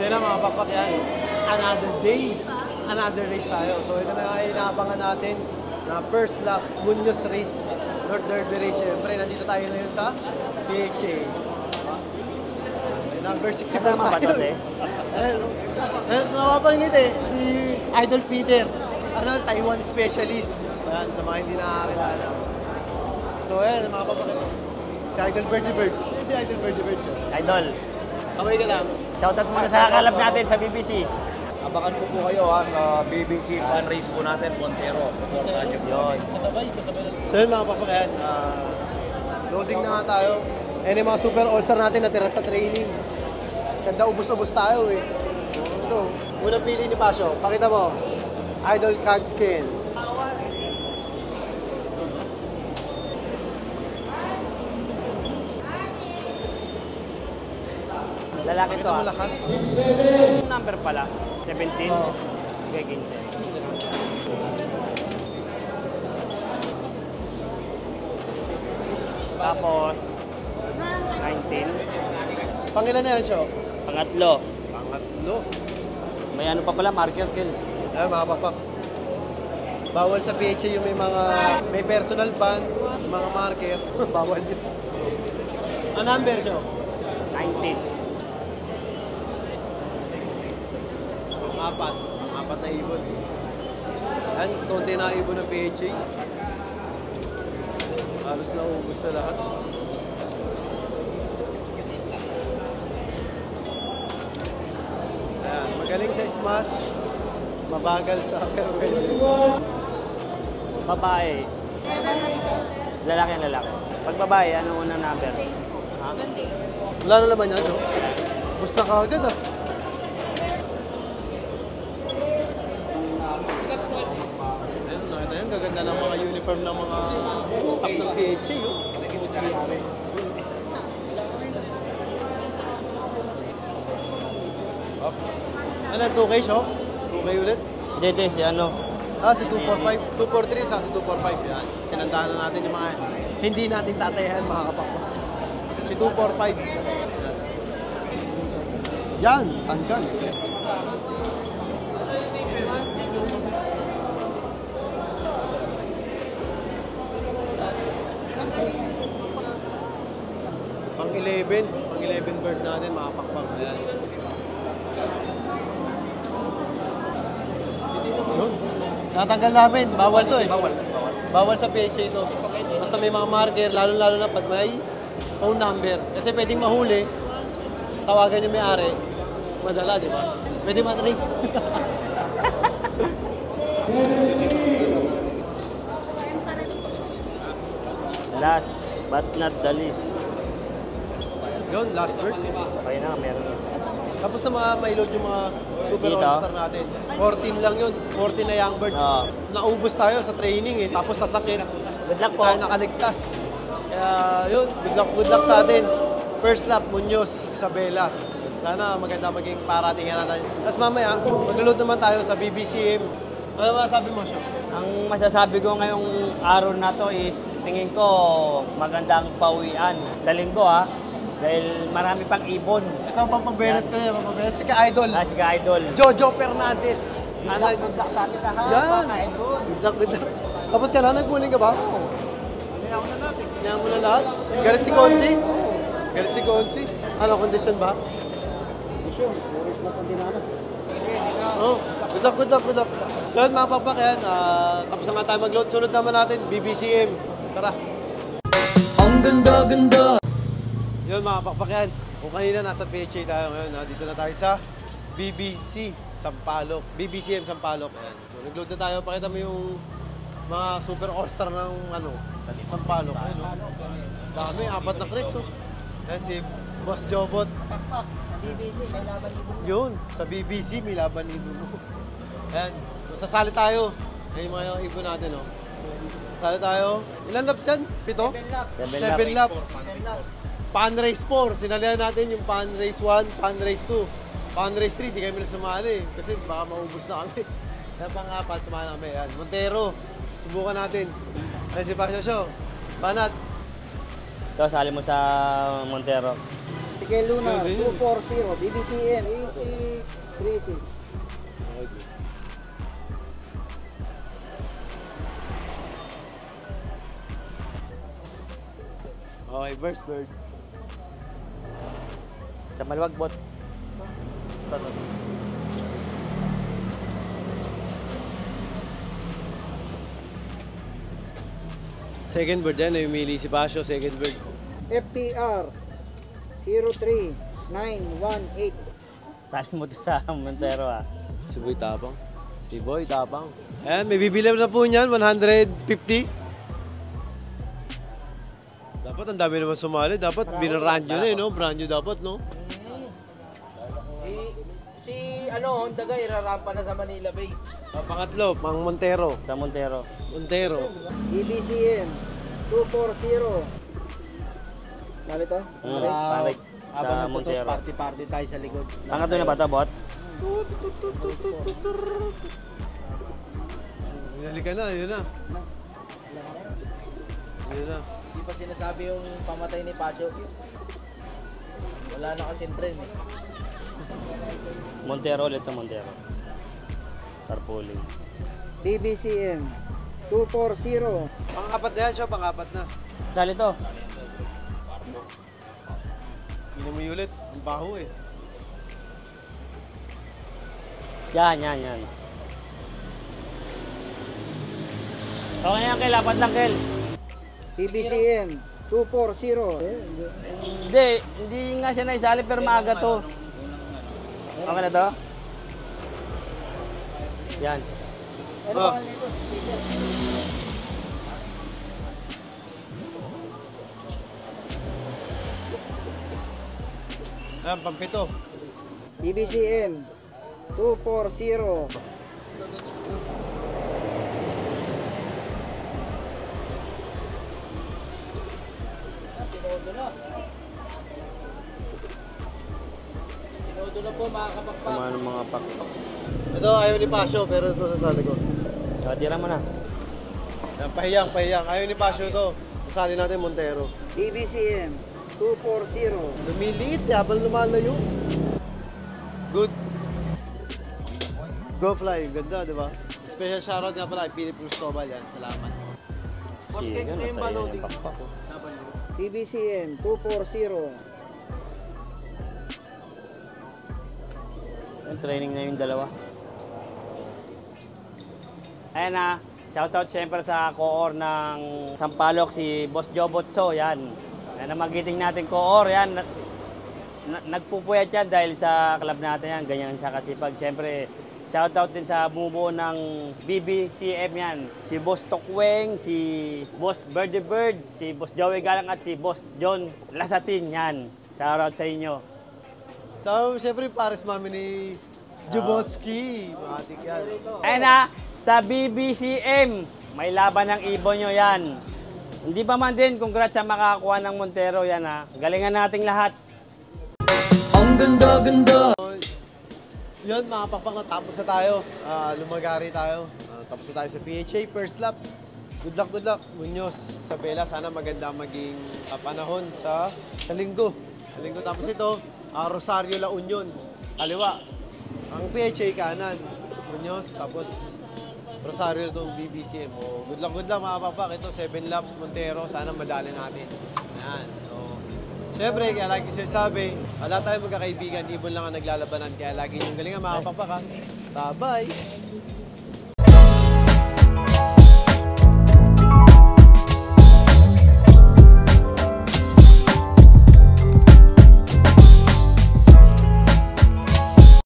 So yun na mga pakpak yan. Another day, another race tayo. So ito na nga inaabangan natin na first lap, Munoz race, North Derby race. Siyempre, nandito tayo ngayon sa PHA. Number 64 tayo. Mapapangit eh, si Idol Peter. Taiwan specialist. Ayan, sa mga hindi nakakilala. So ayan, mga papakita. Si Idol Birdie Birds. Si Idol Birdie Birds. Idol. Kamay ka lang. Shoutout muna sa kalab natin sa BBC. Abangan po kayo sa BBC fan race po natin, Montero. Supportahan nyo yun. Kasabay. So yun mga papakayan, loading na nga tayo. Ayan yung mga super all-star natin natira sa training. Ganda ubos-ubos tayo eh. Ito, unang pili ni Pasio. Pakita mo. Idol Cogskin. Lalaki to Pakita mo lahat. Yung number pala, 17. Oh. Okay, 15. Tapos, 19. Pangilan na yan siya? Pangatlo. Pangatlo. May ano pa pala, marker kill. Ayan mga papak. Bawal sa PHA yung may personal ban, mga marker. Bawal yun. Ang number siya? 19. Apat na ibon. Yan, konti na ibon ng PHA. Halos na ubus na lahat. Ayan, magaling sa smash, mabagal sa farewell. Babae. Lalaki ang lalaki. Pag babae, anong unang number? Wala na naman yan, no? Bus na kagad, ah. Ayun, nakita yan. Gaganda ng mga uniform ng mga staff ng PHA, oh. Ano, 2K siya? 2K ulit? Dito si ano? Si 245. 243 sa 245. Yan. Kinandaan na natin yung mga hindi natin tatayahan mga kapakpak. Si 245. Yan, tanggal. Pang 11 bird natin mga pakpak. Ayan. Yun. Natanggal namin. Bawal to eh. Bawal sa PHA to. Basta may mga marker, lalo-lalo na pag may phone number. Kasi pwedeng mahuli, tawagan yung may-ari, madala, di ba? Pwede matrace. Last but not the least. Yun, last bird. Okay na, meron. Tapos na ma-load yung mga super Dito? all-star natin. 14 lang yun. 14 na young bird. Naubos tayo sa training eh. Tapos sa sakit. Good luck po. Tayo nakaligtas. Kaya yun, good luck sa atin. First lap, Munoz, Isabela. Sana maganda maging paratingan natin. Tapos mamaya, mag-load naman tayo sa BBCM. Ano masasabi mo siya? Ang masasabi ko ngayong araw na to is tingin ko magandang pauwian sa linggo ha. Dahil marami pang ibon. Ito ang pampaberes ko yan, pampaberes. Si Ka-Idol. Si Ka-Idol. Jojo Fernandez. Good luck sa atin lahat. Yan. Ka-Idol. Good luck. Tapos ka na, nagpuling ka ba? Oo. Kaya na natin. Kaya mo na lahat. Galit si Consi? Galit si Consi? Ano, condition ba? Condition. Oris na sa dinanas. Oo. Good luck. Yun, mga papak yan. Tapos na nga tayo mag-load. Sunod naman natin, BBCM. Tara. Ang ganda. Yun mga pakpakyan, kung kanina nasa PHA tayo ngayon, dito na tayo sa BBC Sampaloc, BBCM Sampaloc. Ayan. So nag-load na tayo, pakita mo yung mga super all-star ng Sampaloc. Ayan, dami, 4 na crates. Ayan si Boss Jobot. BBC, may laban dito. Yun, sa BBC may laban ni Lulu. Ayan, so sasali tayo. Ayan yung mga ibon natin. Sasali tayo. Ilan laps yan? 7? 7 laps. Pan Race 4, sinalihan natin yung Pan Race 1, Pan Race 2. Pan Race 3, di kami na sumali. Kasi baka maubos na kami. Kaya pang-4, sumali na kami. Yan. Montero, subukan natin. Ayan si Pasio Show. Panat. Ito, sali mo sa Montero. Ezekiel Luna, Yun, yun. 240. BBCM, Easy 36. Okay, first bird. Sa maluwag bot. Second bird yan, namimili si Pasio, second bird. FPR 03918. Saan mo to sa Montero ah. Si Boy Tapang. Si Boy Tapang. Ayan, may bibilang na po niyan, 150. Dapat ang dami naman sumali. Dapat binarandyo na eh, no? Brandyo dapat, no? Si ano, Honda irarampa na sa Manila Bay. Pangatlo, pang Montero. Sa Montero. Montero. BBCM 240. Sali to? Parik. Sa Habang nagtutos, Montero. party-party tayo sa likod. Pangatlo na ba ito, bot? Halika na, yun na. Yun na. Hindi pa sinasabi yung pamatay ni Pacho. Wala na kasing trend eh. Montero ulit ito, Montero. Carpooling. BBCM 240. Pang-apat na yan siya, pang-apat na. Saan ito? Hindi mo ulit, ang baho eh. Yan. Okay yan, Kel. Apat lang, Kel. BBCM 240. Hindi nga siya naisali pero maaga to. Okay na to? Yan. Oh. Ayan, pampito. BBCM 240. Tinodo na po mga kapakpak. Sama ng mga pakpak. Ito, ayaw ni Pasio, pero ito sasali ko. Tira mo na. Ayan, pahiyang. Ayaw ni Pasio ito. Sasali natin Montero. BBCM 240. Lumiliit, habang lumalayo. Good. Go fly, ganda, di ba? Special shoutout nga pala kay Philip Cristobal yan. Salamat. Sige, Cake na yung natry balodi. yung pakpak ko. BBCM 240. Yung training na yung dalawa. Ayan na. Shoutout siyempre sa co-or ng Sampaloc, si Boss Joe Botso. Yan. Yan ang magiting natin co-or. Yan. Nagpupuyat yan dahil sa club natin yan. Ganyan siya kasipag. Siyempre, shoutout din sa bumubuo ng BBCM yan. Si Boss Tokweng, si Boss Birdie Bird, si Boss Joey Galang at si Boss John Lasatin. Yan. Shoutout sa inyo. So, siyempre, pares mami ni Jubotsky. Matik yan. Ayan na, sa BBCM, may laban ng ibon nyo yan. Hindi pa man din, congrats sa makakuha ng Montero yan ha. Galingan nating lahat. Ang ganda-ganda! Yun, mga pakpak, natapos na tayo. Lumagari tayo. Tapos na tayo sa PHA, first lap. Good luck, Muñoz, Isabela. Sana maganda maging panahon sa linggo. Sa linggo, tapos ito, Rosario La Union, kaliwa. Ang PHA kanan, Muñoz, tapos Rosario itong BBCM. Oh, good luck mga papak. Ito, 7 laps, Montero. Sana madali natin. Yan. So, siyempre, kaya lagi sinasabi, wala tayo magkakaibigan, ibon lang ang naglalabanan. Kaya lagi yung galingan mga papak ha. Bye-bye!